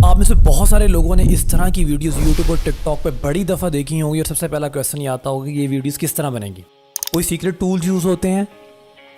आप में से बहुत सारे लोगों ने इस तरह की वीडियोस यूट्यूब और टिकटॉक पे बड़ी दफ़ा देखी होंगी और सबसे पहला क्वेश्चन ये आता होगा कि ये वीडियोस किस तरह बनेंगी। कोई सीक्रेट टूल्स यूज़ होते हैं,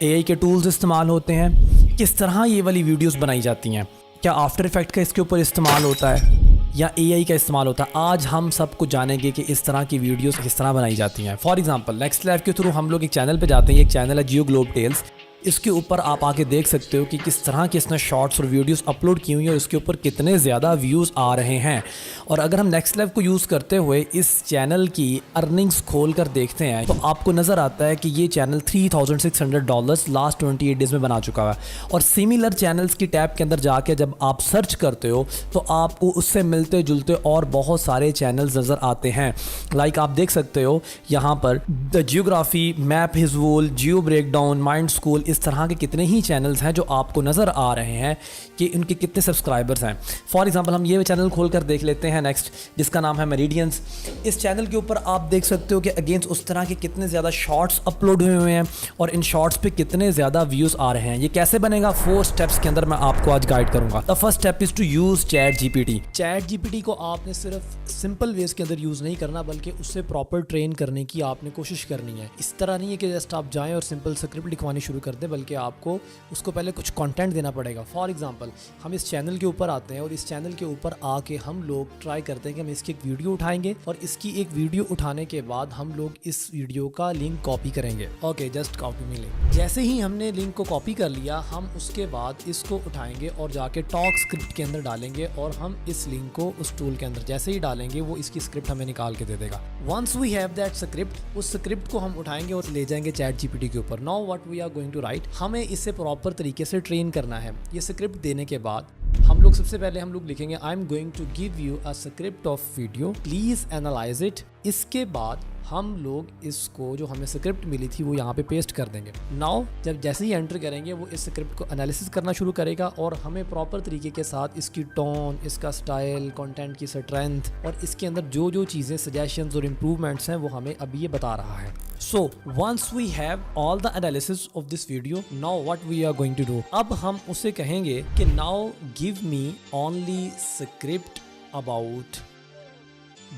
एआई के टूल्स इस्तेमाल होते हैं, किस तरह ये वाली वीडियोस बनाई जाती हैं, क्या आफ्टर इफेक्ट का इसके ऊपर इस्तेमाल होता है या एआई का इस्तेमाल होता है। आज हम सब कुछ जानेंगे कि इस तरह की वीडियोस किस तरह बनाई जाती हैं। फॉर एग्जांपल नेक्स्ट लाइव के थ्रू हम लोग एक चैनल पे जाते हैं, एक चैनल है जियो ग्लोब टेल्स। इसके ऊपर आप आके देख सकते हो कि किस तरह की इसने शॉर्ट्स और वीडियोस अपलोड की हुई हैं और इसके ऊपर कितने ज़्यादा व्यूज़ आ रहे हैं। और अगर हम नेक्स्ट लाइव को यूज़ करते हुए इस चैनल की अर्निंग्स खोल कर देखते हैं तो आपको नज़र आता है कि ये चैनल $3,600 लास्ट 28 डेज़ में बना चुका है। और सिमिलर चैनल्स की टैब के अंदर जाके जब आप सर्च करते हो तो आपको उससे मिलते जुलते और बहुत सारे चैनल्स नज़र आते हैं। लाइक आप देख सकते हो यहाँ पर द जियोग्राफी, मैप हिजवूल, जियो ब्रेकडाउन, माइंड स्कूल, इस तरह के कितने ही चैनल्स हैं जो आपको नज़र आ रहे हैं कि उनके कितने सब्सक्राइबर्स हैं। फॉर एग्जांपल हम ये चैनल खोल कर देख लेते हैं नेक्स्ट, जिसका नाम है मेरिडियंस। इस चैनल के ऊपर आप देख सकते हो कि अगेंस्ट उस तरह के कितने ज़्यादा शॉर्ट्स अपलोड हुए हैं और इन शॉर्ट्स पे कितने ज़्यादा व्यूज़ आ रहे हैं। ये कैसे बनेगा, 4 स्टेप्स के अंदर मैं आपको आज गाइड करूँगा। The first step is to use ChatGPT. ChatGPT को आपने सिर्फ सिंपल वेज के अंदर यूज़ नहीं करना बल्कि उससे प्रॉपर ट्रेन करने की आपने कोशिश करनी है। इस तरह नहीं है कि जस्ट आप जाएँ और सिंपल स्क्रिप्ट लिखवानी शुरू कर दें, बल्कि आपको उसको पहले कुछ कंटेंट देना पड़ेगा। फॉर एग्जांपल हम इस चैनल के ऊपर आते हैं और इस चैनल के ऊपर आके हम लोग ट्राई करते हैं कि हम इसकी एक वीडियो उठाएंगे और इसकी एक वीडियो उठाने के बाद हम लोग इस वीडियो का लिंक कॉपी करेंगे। ओके, जस्ट कॉपी में लिंक। जैसे ही हमने लिंक को कॉपी कर लिया, हम उसके बाद इसको उठाएंगे और जाके टॉक स्क्रिप्ट के अंदर डालेंगे और हम इस लिंक को उस टूल के अंदर जैसे ही डालेंगे वो इसकी स्क्रिप्ट हमें निकाल के दे देगा। Once we have that script, उस स्क्रिप्ट को हम उठाएंगे और ले जाएंगे चैट जीपीटी के ऊपर। Now what we are going to write, हमें इसे प्रॉपर तरीके से ट्रेन करना है। ये स्क्रिप्ट देने के बाद हम लोग सबसे पहले हम लोग लिखेंगे I am going to give you a script of video, please analyse it. इसके बाद हम लोग इसको जो हमें स्क्रिप्ट मिली थी वो यहाँ पे पेस्ट कर देंगे। नाउ जब जैसे ही एंटर करेंगे वो इस स्क्रिप्ट को एनालिसिस करना शुरू करेगा और हमें प्रॉपर तरीके के साथ इसकी टोन, इसका स्टाइल, कंटेंट की स्ट्रेंथ और इसके अंदर जो जो चीज़ें सजेशंस और इम्प्रूवमेंट्स हैं वो हमें अभी ये बता रहा है। So once we have all the analysis of this video, now what we are going to do? अब हम उसे कहेंगे कि now give me only script about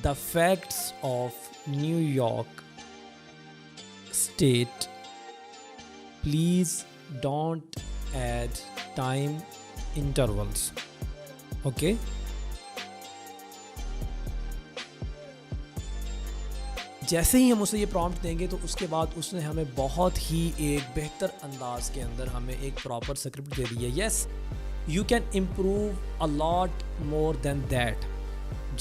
the facts of New York State. Please don't add time intervals. Okay? जैसे ही हम उसे ये prompt देंगे तो उसके बाद उसने हमें बहुत ही एक बेहतर अंदाज के अंदर हमें एक प्रॉपर स्क्रिप्ट दे दी है। Yes, you can improve a lot more than that.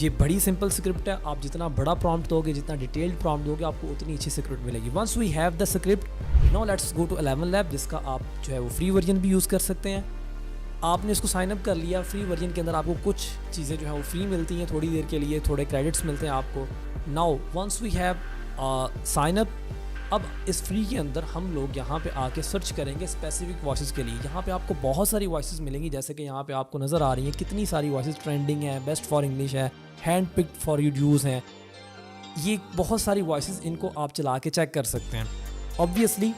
ये बड़ी सिंपल स्क्रिप्ट है, आप जितना बड़ा प्रॉम्प्ट दोगे, जितना डिटेल्ड प्रॉम्प्ट दोगे, आपको उतनी अच्छी स्क्रिप्ट मिलेगी। Once we have the script, now let's go to 11 lab, जिसका आप जो है वो फ्री वर्जन भी यूज़ कर सकते हैं। आपने इसको साइन अप कर लिया। फ्री वर्जन के अंदर आपको कुछ चीज़ें जो है वो फ्री मिलती हैं थोड़ी देर के लिए, थोड़े क्रेडिट्स मिलते हैं आपको। Now once we have sign up, अब इस फ्री के अंदर हम लोग यहाँ पे आके सर्च करेंगे स्पेसिफिक वॉइसेस के लिए। यहाँ पे आपको बहुत सारी वॉइसेस मिलेंगी, जैसे कि यहाँ पे आपको नज़र आ रही हैं कितनी सारी वॉइसेस ट्रेंडिंग है, बेस्ट फॉर इंग्लिश है, hand picked for you use हैं। ये बहुत सारी वॉइसेस, इनको आप चला के चेक कर सकते हैं। ऑब्वियसली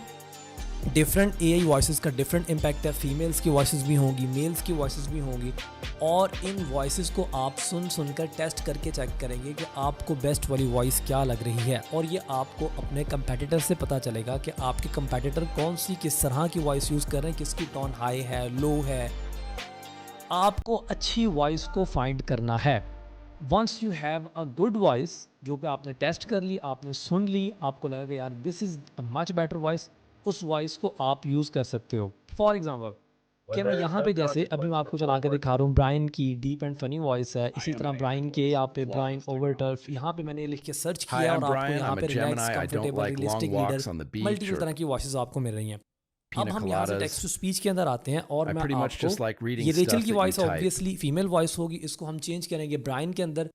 डिफरेंट एआई वॉइसेस का डिफरेंट इम्पैक्ट है। फीमेल्स की वॉइसेस भी होंगी, मेल्स की वॉइसेस भी होंगी और इन वॉइसेस को आप सुनकर टेस्ट करके चेक करेंगे कि आपको बेस्ट वाली वॉइस क्या लग रही है। और ये आपको अपने कंपेटिटर से पता चलेगा कि आपके कंपेटिटर कौन सी किस तरह की वॉइस यूज़ कर रहे हैं, किसकी टोन हाई है, लो है। आपको अच्छी वॉइस को फाइंड करना है। Once you have a good voice, जो कि आपने टेस्ट कर ली, आपने सुन ली, आपको लगा कि यार this is a much better voice, उस वॉइस को आप यूज़ कर सकते हो। फॉर एग्जाम्पल कि मैं यहाँ पे जैसे अभी मैं आपको चला के दिखा रहा हूँ, ब्रायन की डीप एंड फनी वॉइस है। इसी तरह ब्रायन के यहाँ पे ब्रायन ओवर टर्फ, यहाँ पे मैंने लिख के सर्च किया और आपको यहाँ पे relax, comfortable, realistic leader, multiple तरह की वॉइसेस आपको मिल रही हैं। अब हम यहाँ से टेक्स्ट टू स्पीच के अंदर आते हैं और मैं आपको ये रेचल की वॉइस ऑब्वियसली फीमेल वॉइस होगी, इसको हम चेंज करेंगे ब्रायन के अंदर।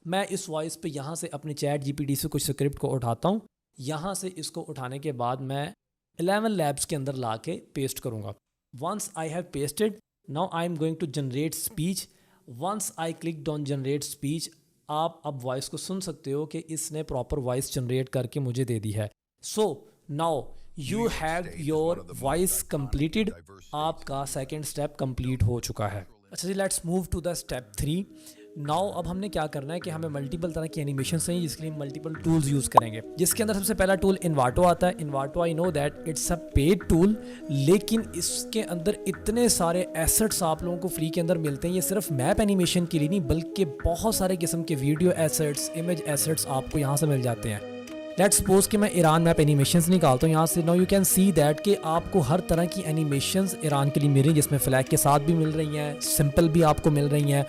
मैं इस वॉइस पे यहाँ से अपने चैट जीपीटी से कुछ स्क्रिप्ट को उठाता हूँ। यहाँ से इसको उठाने के बाद मैं 11 लैब्स के अंदर ला के पेस्ट करूँगा। Once I have pasted, now I am going to generate speech. Once I clicked on generate speech, आप अब वॉइस को सुन सकते हो कि इसने प्रॉपर वॉइस जनरेट करके मुझे दे दी है। So now you have your voice completed. आपका सेकेंड स्टेप कंप्लीट हो चुका है। अच्छा जी, let's move to the step 3 now. अब हमने क्या करना है कि हमें मल्टीपल तरह की एनिमेशन चाहिए, जिसके लिए मल्टीपल टूल्स यूज़ करेंगे, जिसके अंदर सबसे पहला टूल इन्वाटो आता है। Envato I know that it's a paid tool, लेकिन इसके अंदर इतने सारे एसेट्स आप लोगों को फ्री के अंदर मिलते हैं। ये सिर्फ मैप एनिमेशन के लिए नहीं, बल्कि बहुत सारे किस्म के वीडियो एसेट्स, इमेज एसेट्स आपको यहाँ से मिल जाते हैं। लेट्स सपोज कि मैं ईरान मैप एनिमेशंस निकालता हूँ यहाँ से। Now you can see that कि आपको हर तरह की एनिमेशंस ईरान के लिए मिल रही हैं, जिसमें फ्लैग के साथ भी मिल रही हैं, सिंपल भी आपको मिल रही हैं,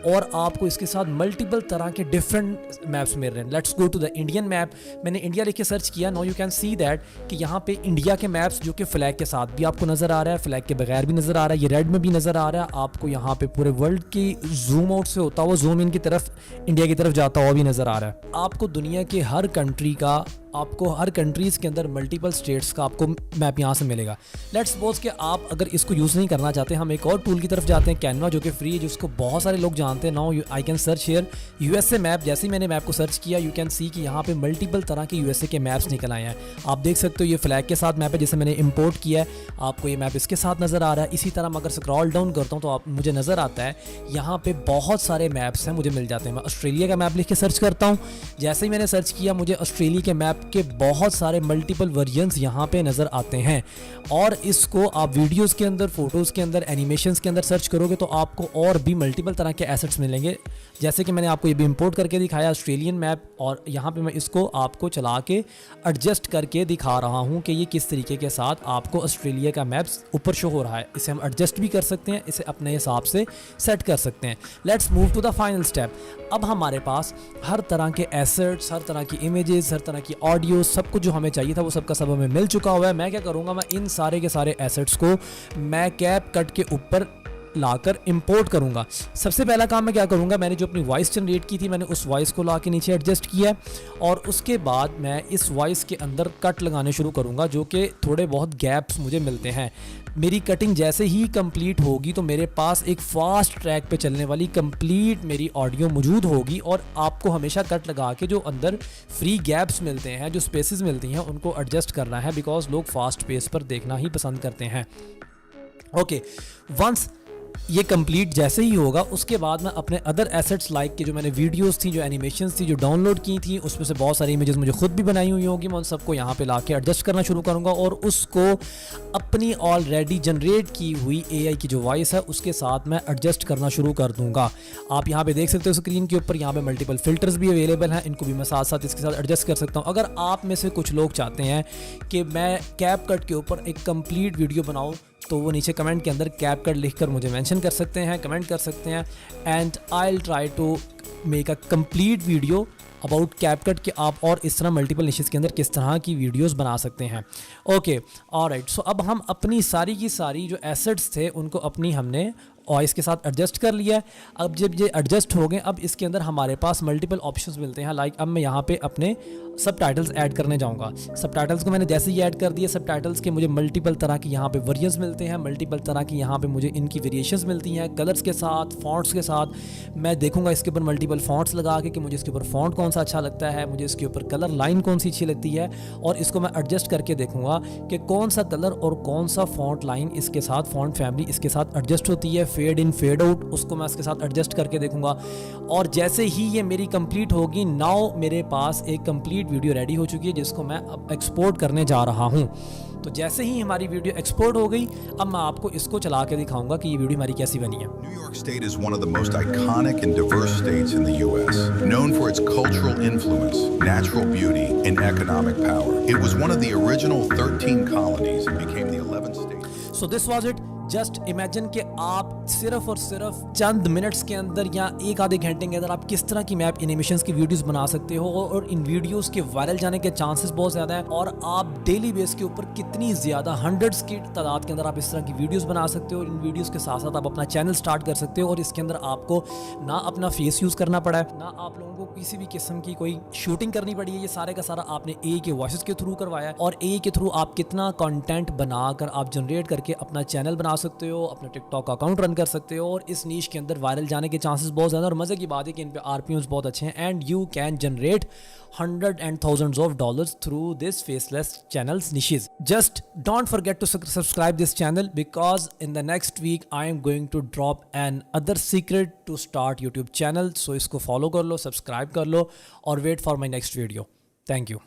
और आपको इसके साथ मल्टीपल तरह के डिफरेंट मैप्स मिल रहे हैं। Let's go to the Indian map. मैंने इंडिया लिख के सर्च किया। Now you can see that कि यहाँ पे इंडिया के मैप्स जो कि फ्लैग के साथ भी आपको नज़र आ रहा है, फ्लैग के बगैर भी नज़र आ रहा है, ये रेड में भी नज़र आ रहा है आपको। यहाँ पे पूरे वर्ल्ड की जूम आउट से होता हुआ जूम इन की तरफ, इंडिया की तरफ जाता हुआ भी नज़र आ रहा है। आपको दुनिया के हर कंट्री का, आपको हर कंट्रीज़ के अंदर मल्टीपल स्टेट्स का आपको मैप यहाँ से मिलेगा। लेट्स सपोज कि आप अगर इसको यूज़ नहीं करना चाहते, हम एक और टूल की तरफ जाते हैं, कैनवा, जो कि फ्री है, जिसको बहुत सारे लोग जानते हैं। Now I can search here USA map. जैसे ही मैंने मैप को सर्च किया, यू कैन सी कि यहाँ पे मल्टीपल तरह के यूएसए के मैप्स निकल आए हैं। आप देख सकते हो ये फ्लैग के साथ मैप है, जिसे मैंने इंपोर्ट किया है। आपको ये मैप इसके साथ नज़र आ रहा है। इसी तरह मैं अगर स्क्रॉल डाउन करता हूँ तो मुझे नज़र आता है यहाँ पे बहुत सारे मैप्स हैं, मुझे मिल जाते हैं। मैं ऑस्ट्रेलिया का मैप लिख के सर्च करता हूँ। जैसे ही मैंने सर्च किया, मुझे ऑस्ट्रेलिया के मैप के बहुत सारे मल्टीपल वर्जन्स यहाँ पे नज़र आते हैं। और इसको आप वीडियोस के अंदर, फोटोज़ के अंदर, एनिमेशंस के अंदर सर्च करोगे तो आपको और भी मल्टीपल तरह के एसेट्स मिलेंगे। जैसे कि मैंने आपको ये भी इंपोर्ट करके दिखाया ऑस्ट्रेलियन मैप, और यहाँ पे मैं इसको आपको चला के एडजस्ट करके दिखा रहा हूँ कि ये किस तरीके के साथ आपको ऑस्ट्रेलिया का मैप्स ऊपर शो हो रहा है। इसे हम एडजस्ट भी कर सकते हैं, इसे अपने हिसाब से सेट कर सकते हैं। Let's move to the final step. अब हमारे पास हर तरह के एसेट्स, हर तरह की इमेजेस, हर तरह की ऑडियो, सब कुछ जो हमें चाहिए था वो सब का सब हमें मिल चुका हुआ है। मैं क्या करूँगा, मैं इन सारे के सारे एसेट्स को मैं कैप कट के ऊपर लाकर इंपोर्ट करूंगा। सबसे पहला काम मैं क्या करूंगा, मैंने जो अपनी वॉइस जनरेट की थी, मैंने उस वॉइस को ला के नीचे एडजस्ट किया, और उसके बाद मैं इस वॉइस के अंदर कट लगाने शुरू करूंगा, जो कि थोड़े बहुत गैप्स मुझे मिलते हैं। मेरी कटिंग जैसे ही कंप्लीट होगी तो मेरे पास एक फास्ट ट्रैक पे चलने वाली कंप्लीट मेरी ऑडियो मौजूद होगी, और आपको हमेशा कट लगा के जो अंदर फ्री गैप्स मिलते हैं, जो स्पेसेस मिलती हैं, उनको एडजस्ट करना है, बिकॉज लोग फास्ट पेस पर देखना ही पसंद करते हैं। ओके, वंस ये कंप्लीट जैसे ही होगा, उसके बाद मैं अपने अदर एसेट्स लाइक के जो मैंने वीडियोस थी, जो एनिमेशंस थी, जो डाउनलोड की थी, उसमें से बहुत सारी इमेजेस मुझे खुद भी बनाई हुई होंगी, मैं उन सबको यहाँ पे लाके एडजस्ट करना शुरू करूँगा, और उसको अपनी ऑलरेडी जनरेट की हुई एआई की जो वॉइस है उसके साथ मैं एडजस्ट करना शुरू कर दूँगा। आप यहाँ पे देख सकते हो स्क्रीन के ऊपर, यहाँ पे मल्टीपल फिल्टर्स भी अवेलेबल हैं, इनको भी मैं साथ साथ इसके साथ एडजस्ट कर सकता हूँ। अगर आप में से कुछ लोग चाहते हैं कि मैं कैप कट के ऊपर एक कंप्लीट वीडियो बनाऊँ, तो वो नीचे कमेंट के अंदर कैप कट लिखकर मुझे मेंशन कर सकते हैं, कमेंट कर सकते हैं, and I will try to make a complete video about CapCut कि आप और इस तरह मल्टीपल निशेस के अंदर किस तरह की वीडियोस बना सकते हैं। ओके, ऑलराइट, सो अब हम अपनी सारी की सारी जो एसेट्स थे उनको अपनी हमने वॉइस के साथ एडजस्ट कर लिया है। अब जब ये एडजस्ट हो गए, अब इसके अंदर हमारे पास मल्टीपल ऑप्शंस मिलते हैं। लाइक अब मैं यहाँ पे अपने सबटाइटल्स ऐड करने जाऊँगा। सबटाइटल्स को मैंने जैसे ही ऐड कर दिया, सबटाइटल्स के मुझे मल्टीपल तरह के यहाँ पे वर्जन्स मिलते हैं, मल्टीपल तरह की यहाँ पे मुझे इनकी वेरिएशंस मिलती हैं, कलर्स के साथ, फॉन्ट्स के साथ। मैं देखूँगा इसके ऊपर मल्टीपल फॉन्ट्स लगा के कि मुझे इसके ऊपर फॉन्ट कौन सा अच्छा लगता है, मुझे इसके ऊपर कलर लाइन कौन सी अच्छी लगती है, और इसको मैं एडजस्ट करके देखूँगा कि कौन सा कलर और कौन सा फॉन्ट लाइन इसके साथ, फॉन्ट फैमिली इसके साथ एडजस्ट होती है। फेड इन फेड आउट उसको मैं इसके साथ एडजस्ट करके देखूंगा, और जैसे ही ये मेरी कंप्लीट होगी, नाउ मेरे पास एक कंप्लीट वीडियो रेडी हो चुकी है जिसको मैं अब एक्सपोर्ट करने जा रहा हूं। तो जैसे ही हमारी वीडियो एक्सपोर्ट हो गई, अब मैं आपको इसको चला के दिखाऊंगा कि ये वीडियो हमारी कैसी बनी है। New York State is one of the most iconic and diverse states in the U.S., known for its cultural influence, natural beauty, and economic power. It was one of the original 13 colonies and became the 11th state. So this was it. Just imagine कि आप सिर्फ और सिर्फ चंद minutes के अंदर या एक आधे घंटे के अंदर आप किस तरह की मैप एनिमेशंस की वीडियोस बना सकते हो, और इन वीडियोस के वायरल जाने के चांसेस बहुत ज़्यादा है, और आप डेली बेस के ऊपर कितनी ज़्यादा हंड्रेड्स की तादाद के अंदर आप इस तरह की वीडियोस बना सकते हो। इन वीडियोस के साथ साथ आप अपना चैनल स्टार्ट कर सकते हो, और इसके अंदर आपको ना अपना फेस यूज़ करना पड़ा है, ना आप लोगों को किसी भी किस्म की कोई शूटिंग करनी पड़ी है। ये सारे का सारा आपने एआई के वॉइस के थ्रू करवाया है, और एआई के थ्रू आप कितना कॉन्टेंट बनाकर आप जनरेट करके अपना चैनल बना सकते हो, अपना टिकटॉक का अकाउंट रन कर सकते हो और इस नीश के अंदर वायरल जाने के चांसेस बहुत ज़्यादा। और मज़े की बात है कि इन पे आरपीएम्स बहुत अच्छे हैं and you can generate hundreds and thousands of dollars through this faceless channels niches. Just don't forget to subscribe this channel because in the next week I am going to drop an other secret to start YouTube channel. So इसको follow कर लो, subscribe कर लो और wait for my next video. Thank you.